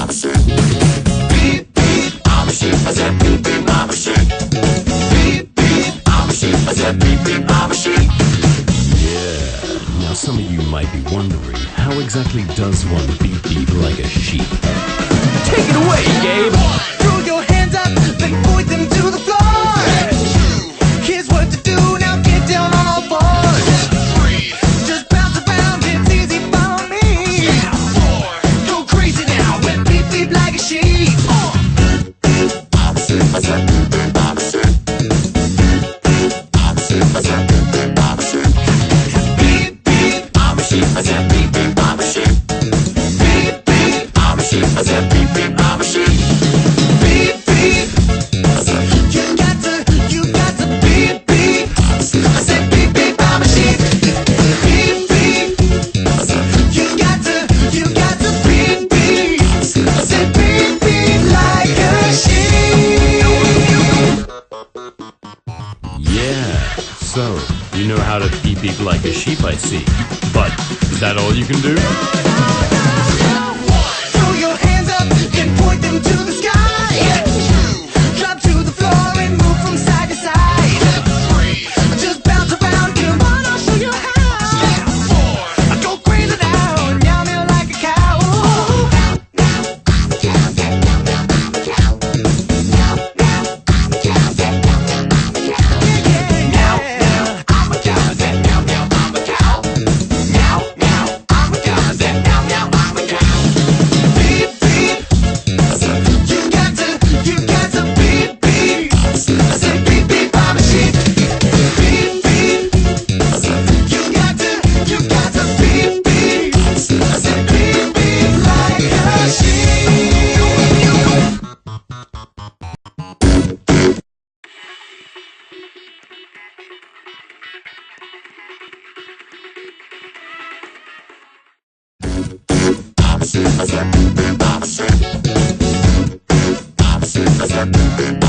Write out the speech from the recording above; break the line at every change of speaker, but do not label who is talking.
Beep beep, I'm a sheep. I said beep beep, I'm a sheep. Beep beep, I'm a sheep. I said beep beep, I'm a sheep.
Yeah. Now some of you might be wondering, how exactly does one beep beep like a sheep? Take it away, Gabe!
Throw your hands up, then point them to the floor. Here's what to do, now get down on all fours. Just bounce around, it's easy for me. Go crazy now, and beep beep like a sheep.
I'm a sheep. I said beep beep, I'm a sheep. I'm a sheep. I said beep beep, I'm a sheep. Beep beep, I'm a sheep. I said beep beep, I'm a sheep. Beep beep, I'm a sheep. I said beep beep, I'm a sheep. Beep beep, I said you got to beep beep. I said beep beep, I'm a sheep. Beep beep, I said you got to beep beep. I said beep beep like a sheep.
Yeah. So, you know how to beep beep like a sheep, I see. But, is that all you can do?
Throw your hands up and point them to the sky. Drop to the floor and move from side to side. Just bounce around, come on, I'll show you how. Go crazy now, meow meow like a cow. Beep beep, you got to beep beep. I said beep beep, I'm a sheep. Beep beep, you got to beep beep. I said beep beep like a sheep.
I'm a sheep. I said beep beep, I'm a sheep. I'm a sheep. I said beep beep.